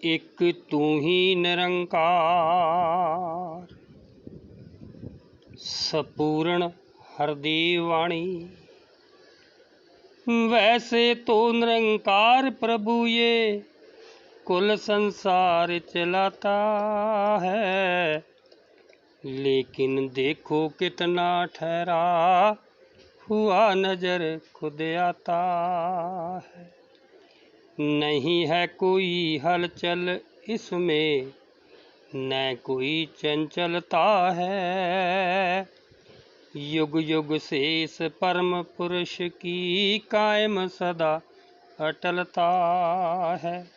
एक तू ही निरंकार, सपूर्ण हरदेव वाणी। वैसे तो निरंकार प्रभु ये कुल संसार चलाता है, लेकिन देखो कितना ठहरा हुआ नजर खुद आता है। नहीं है कोई हलचल इसमें, न कोई चंचलता है। युग युग से इस परम पुरुष की कायम सदा अटलता है।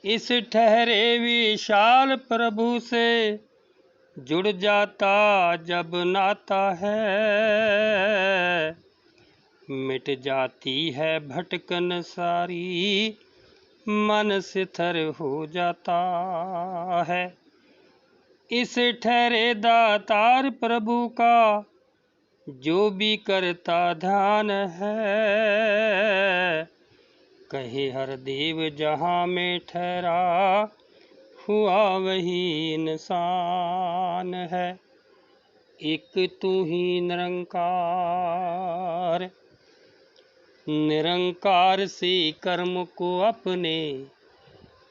इस ठहरे विशाल प्रभु से जुड़ जाता जब नाता है, मिट जाती है भटकन सारी, मन स्थिर हो जाता है। इस ठहरे दातार प्रभु का जो भी करता ध्यान है, कहे हर देव जहाँ में ठहरा हुआ वही इंसान है। एक तू ही निरंकार, निरंकार से कर्म को अपने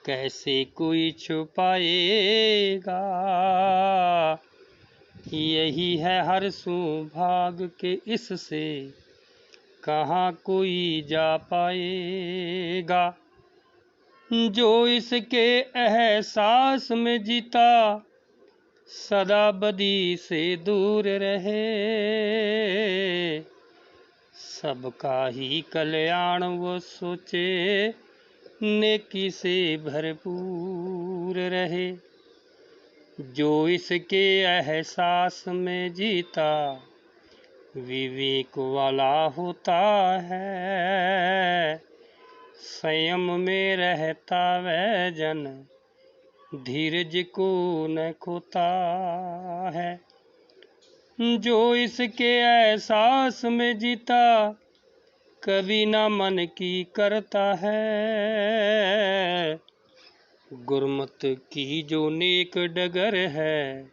कैसे कोई छुपाएगा। यही है हर सौभाग्य के, इससे कहाँ कोई जा पाएगा। जो इसके एहसास में जीता सदा बदी से दूर रहे, सबका ही कल्याण वो सोचे, नेकी से भरपूर रहे। जो इसके एहसास में जीता विवेक वाला होता है, संयम में रहता वह जन धीरज को न खोता है। जो इसके एहसास में जीता कभी न मन की करता है, गुरमत की जो नेक डगर है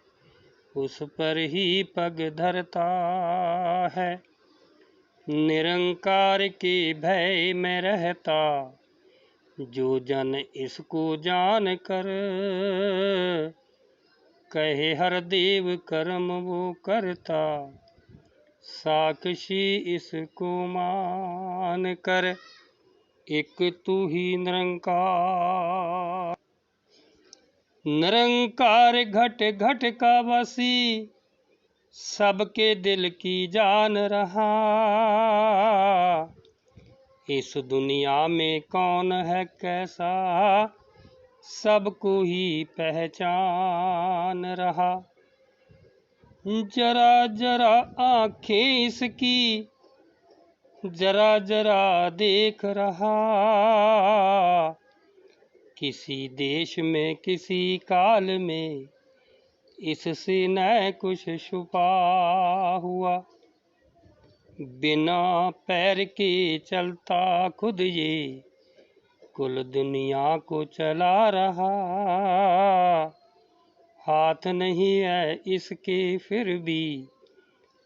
उस पर ही पग धरता है। निरंकार के भय में रहता जो जन इसको जान कर, कहे हर देव कर्म वो करता, साक्षी इसको मान कर। एक तू ही निरंकार, निरंकार घट घट का वासी, सबके दिल की जान रहा। इस दुनिया में कौन है कैसा, सबको ही पहचान रहा। जरा जरा आँखें इसकी जरा जरा देख रहा, किसी देश में किसी काल में इससे न कुछ छुपा हुआ। बिना पैर के चलता खुद ये कुल दुनिया को चला रहा, हाथ नहीं है इसके फिर भी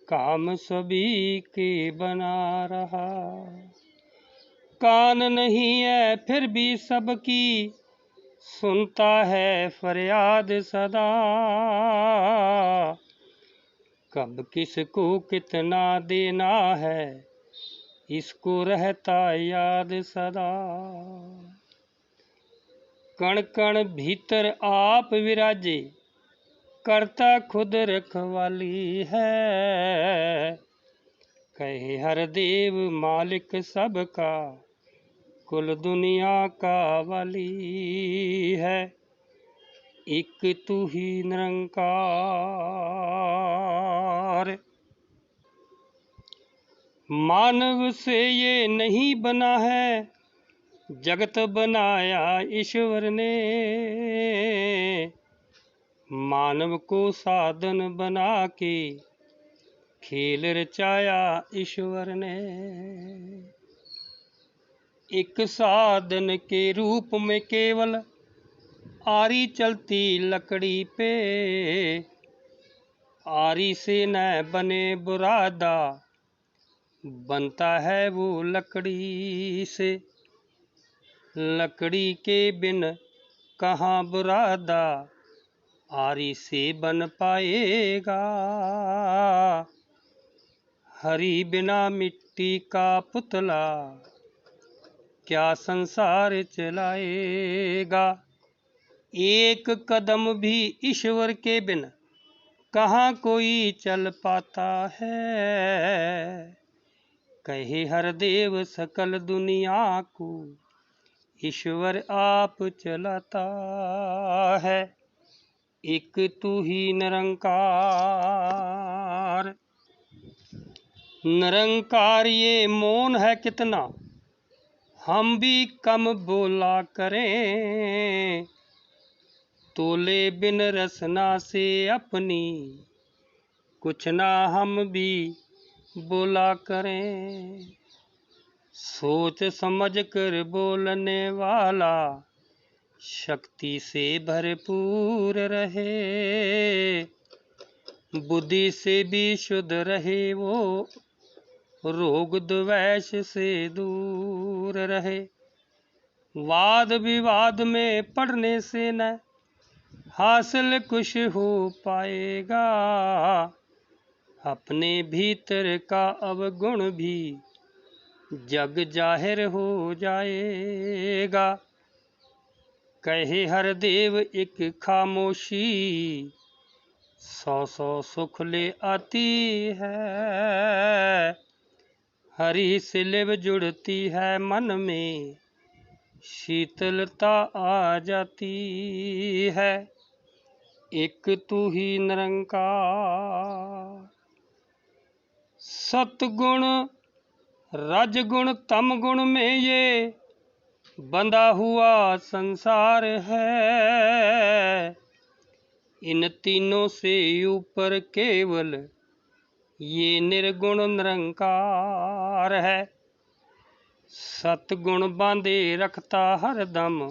काम सभी के बना रहा। कान नहीं है फिर भी सबकी सुनता है फरियाद सदा, कब किसको कितना देना है इसको रहता याद सदा। कण कण भीतर आप विराजे, करता खुद रखवाली है, कहे हर देव मालिक सबका, कुल दुनिया का वाली है। एक तू ही निरंकार, मानव से ये नहीं बना है जगत बनाया ईश्वर ने, मानव को साधन बना के खेल रचाया ईश्वर ने। एक साधन के रूप में केवल आरी चलती लकड़ी पे, आरी से न बने बुरादा, बनता है वो लकड़ी से। लकड़ी के बिन कहाँ बुरादा, आरी से बन पाएगा। हरी बिना मिट्टी का पुतला, क्या संसार चलाएगा। एक कदम भी ईश्वर के बिन कहाँ कोई चल पाता है। कहे हर देव सकल दुनिया को, ईश्वर आप चलाता है। एक तू ही निरंकार। निरंकार ये मौन है कितना, हम भी कम बोला करें। तोले बिन रसना से अपनी, कुछ ना हम भी बोला करें। सोच समझ कर बोलने वाला, शक्ति से भरपूर रहे। बुद्धि से भी शुद्ध रहे वो, रोग द्वेष से दूर रहे। वाद विवाद में पड़ने से न हासिल कुछ हो पाएगा। अपने भीतर का अवगुण भी जग जाहिर हो जाएगा। कहे हर देव एक खामोशी, 100 सुख ले आती है। हरी सिलिव जुड़ती है मन में, शीतलता आ जाती है। एक तू ही निरंकार। सतगुण रजगुण तम गुण में ये बंधा हुआ संसार है। इन तीनों से ऊपर केवल ये निर्गुण निरंकार है। सतगुण बांधे रखता हरदम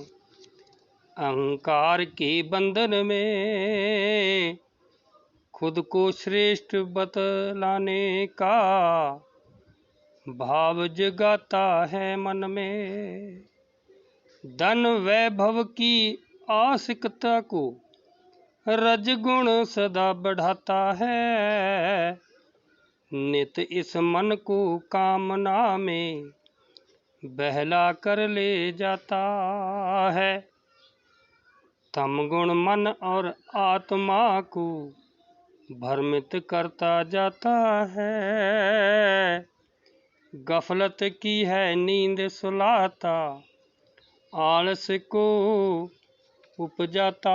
अहंकार के बंधन में। खुद को श्रेष्ठ बतलाने का भाव जगाता है मन में। धन वैभव की आशिकता को रजगुण सदा बढ़ाता है। नित इस मन को कामना में बहला कर ले जाता है। तमगुण मन और आत्मा को भ्रमित करता जाता है। गफलत की है नींद सुलाता, आलस को उपजाता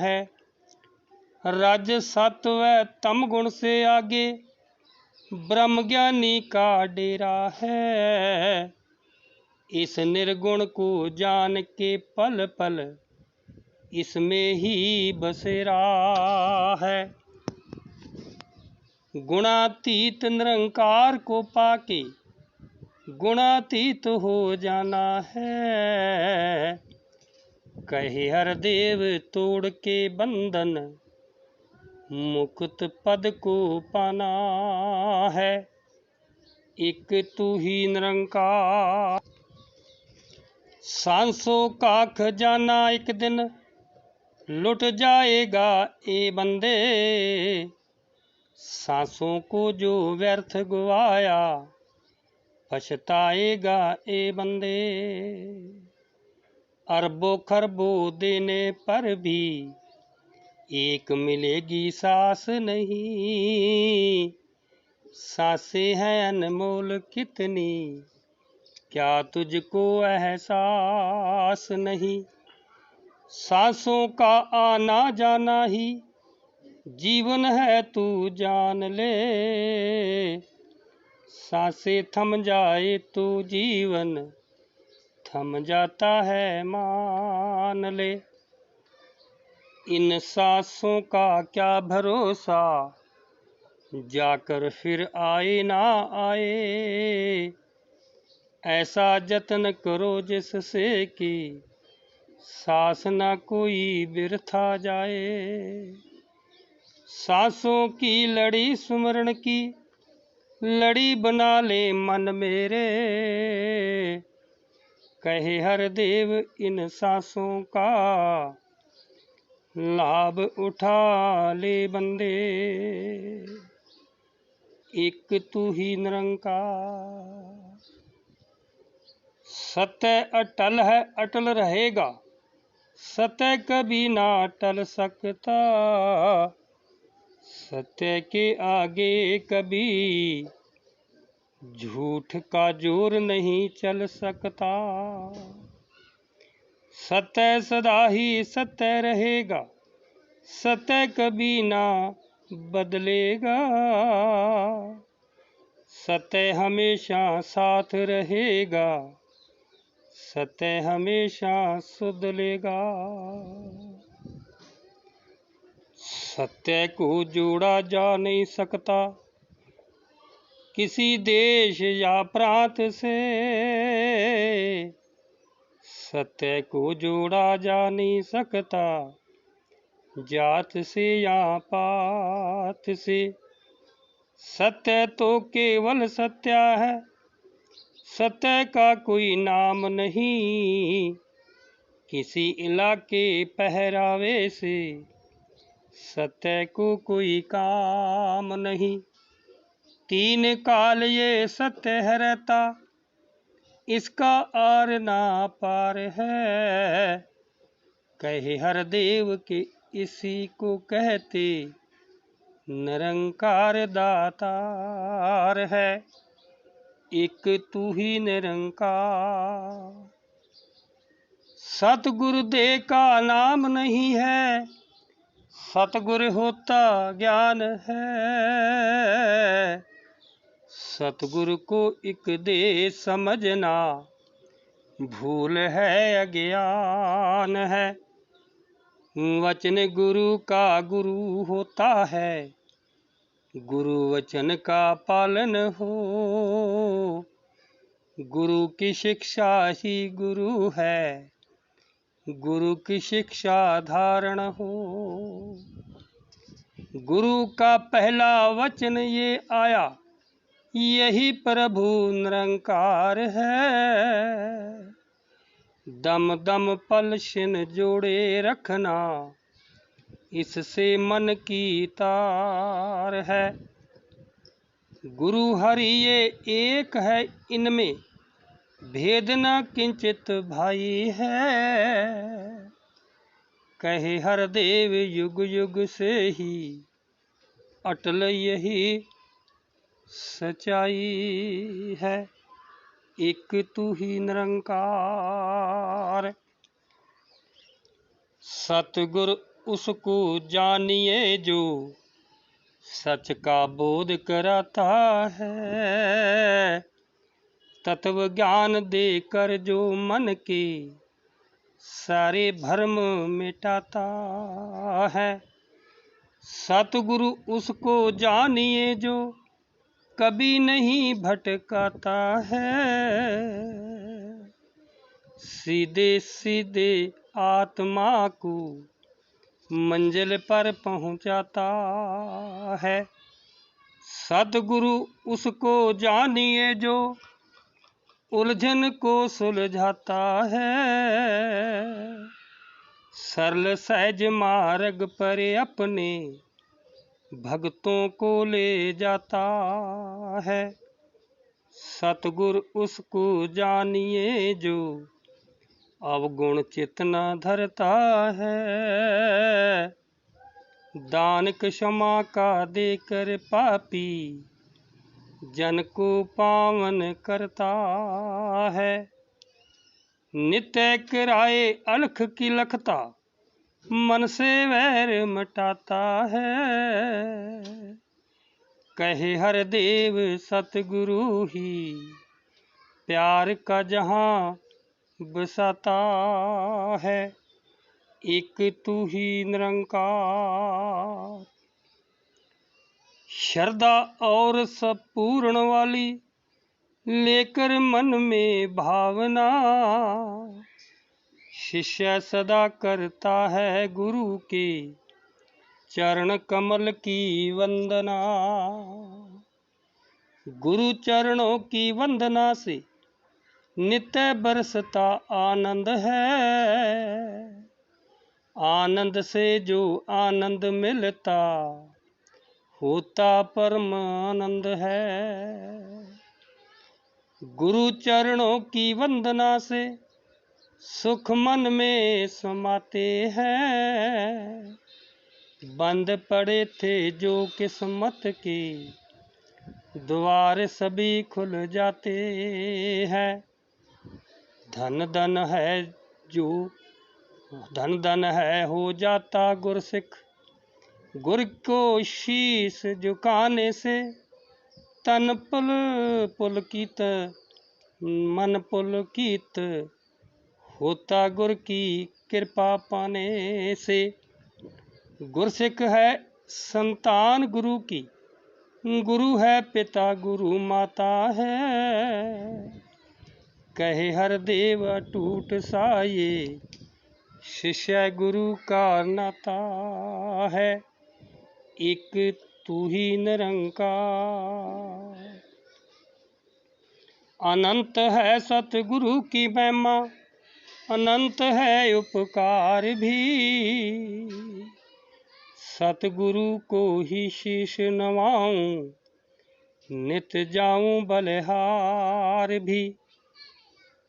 है। रज सत्व तम गुण से आगे ब्रह्म ज्ञानी का डेरा है। इस निर्गुण को जान के पल पल इसमें ही बसेरा है। गुणातीत निरंकार को पाके गुणातीत हो जाना है। कहे हर देव तोड़ के बंधन मुक्त पद को पाना है। एक तू ही निरंकार। सांसों का खजाना एक दिन लुट जाएगा ए बंदे। सांसों को जो व्यर्थ गवाया पछताएगा ए बंदे। अरबों खरबों देने पर भी एक मिलेगी सांस नहीं। सांसें हैं अनमोल कितनी, क्या तुझको एहसास नहीं। सांसों का आना जाना ही जीवन है तू जान ले। सांसें थम जाए तो जीवन थम जाता है मान ले। इन सांसों का क्या भरोसा, जाकर फिर आए ना आए। ऐसा जतन करो जिससे कि सांस न कोई बिरथा जाए। सांसों की लड़ी सुमरण की लड़ी बना ले मन मेरे। कहे हर देव इन सांसों का लाभ उठा ले बंदे। एक तू ही निरंकार। सत्य अटल है अटल रहेगा, सत्य कभी ना टल सकता। सत्य के आगे कभी झूठ का जोर नहीं चल सकता। सत्य सदा ही सत्य रहेगा, सत्य कभी ना बदलेगा। सत्य हमेशा साथ रहेगा, सत्य हमेशा सुध लेगा। सत्य को जोड़ा जा नहीं सकता किसी देश या प्रांत से। सत्य को जोड़ा जा नहीं सकता जात से या पात से। सत्य तो केवल सत्य है, सत्य का कोई नाम नहीं। किसी इलाके पहरावे से सत्य को कोई काम नहीं। तीन काल ये सत्य है रहता, इसका आर ना पार है। कहे हर देव के इसी को कहते निरंकार दातार है। एक तू ही निरंकार। सतगुरु दे का नाम नहीं है, सतगुरु होता ज्ञान है। सतगुरु को एक दे समझना भूल है अज्ञान है। वचन गुरु का गुरु होता है, गुरु वचन का पालन हो। गुरु की शिक्षा ही गुरु है, गुरु की शिक्षा धारण हो। गुरु का पहला वचन ये आया, यही प्रभु निरंकार है। दम दम पल छिन जोड़े रखना, इससे मन की तार है। गुरु हरि ये एक है, इनमें भेद न किंचित भाई है। कहे हर देव युग युग से ही अटल यही सच्चाई है। एक तू ही निरंकार। सतगुरु उसको जानिए जो सच का बोध कराता है। तत्व ज्ञान देकर जो मन के सारे भ्रम मिटाता है। सतगुरु उसको जानिए जो कभी नहीं भटकाता है। सीधे सीधे आत्मा को मंजिल पर पहुंचाता है। सतगुरु उसको जानिए जो उलझन को सुलझाता है। सरल सहज मार्ग पर अपने भक्तों को ले जाता है। सतगुरु उसको जानिए जो अवगुण चितना धरता है। दान क्षमा का देकर पापी जन को पावन करता है। नित्य किराए अलख की लखता मन से वैर मिटाता है। कहे हर देव सतगुरु ही प्यार का जहां बसाता है। एक तू ही निरंकार। श्रद्धा और सब पूर्ण वाली लेकर मन में भावना, शिष्य सदा करता है गुरु के चरण कमल की वंदना। गुरु चरणों की वंदना से नित्य बरसता आनंद है। आनंद से जो आनंद मिलता होता परम आनंद है। गुरु चरणों की वंदना से सुख मन में समाते हैं। बंद पड़े थे जो किस्मत के द्वार सभी खुल जाते हैं। धन धन है जो धन धन है हो जाता गुरसिख। गुर को शीश झुकाने से तन पुल पुलकित मन पुलकित होता गुर की कृपा पाने से। गुरसिख है संतान गुरु की, गुरु है पिता गुरु माता है। कहे हर देव अटूट साये शिष्य गुरु का नाता है। एक तू ही निरंकार। अनंत है सतगुरु की महिमा, अनंत है उपकार भी। सतगुरु को ही शीश नवाऊं, नित जाऊं बलिहार भी।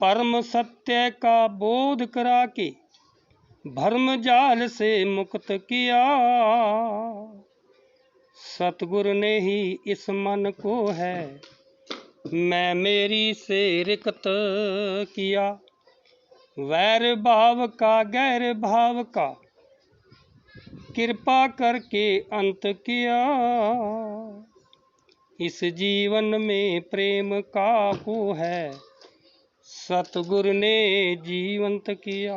परम सत्य का बोध करा के भर्म जाल से मुक्त किया। सतगुरु ने ही इस मन को है मैं मेरी से रिक्त किया। वैर भाव का गैर भाव का कृपा करके अंत किया। इस जीवन में प्रेम का हो है सतगुरु ने जीवंत किया।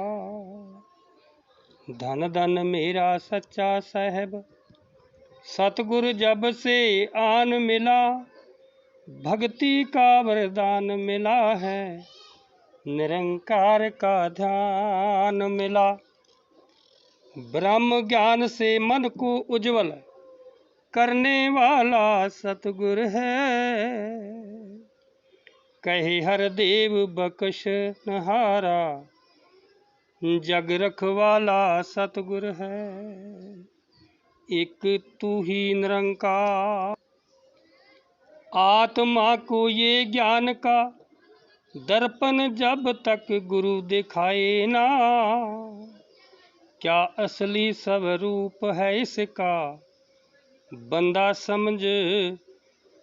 धन धन मेरा सच्चा साहब सतगुरु जब से आन मिला। भक्ति का वरदान मिला है, निरंकार का ध्यान मिला। ब्रह्म ज्ञान से मन को उज्जवल करने वाला सतगुरु है। कहे हर देव बख्श नहारा जग रखवाला सतगुरु है। एक तू ही निरंकार। आत्मा को ये ज्ञान का दर्पण जब तक गुरु दिखाए ना। क्या असली स्वरूप है इसका बंदा समझ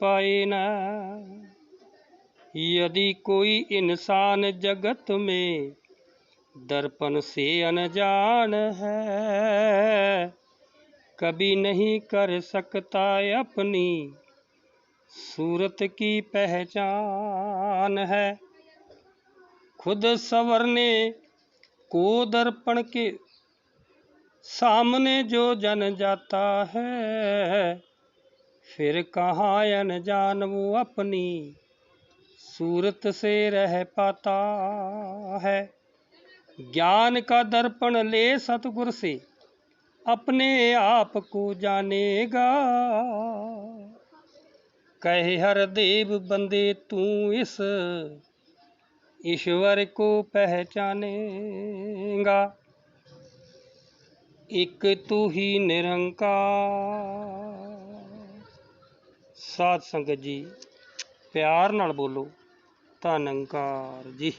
पाए ना। यदि कोई इंसान जगत में दर्पण से अनजान है, कभी नहीं कर सकता अपनी सूरत की पहचान है। खुद संवरने को दर्पण के सामने जो जन जाता है, फिर कहाँ अनजान वो अपनी सूरत से रह पाता है। ज्ञान का दर्पण ले सतगुरु से अपने आप को जानेगा। कहे हर देव बंदे तू इस ईश्वर को पहचानेगा। एक तू ही निरंकार। साध संगत जी प्यार नाल बोलो धन्यकार जी।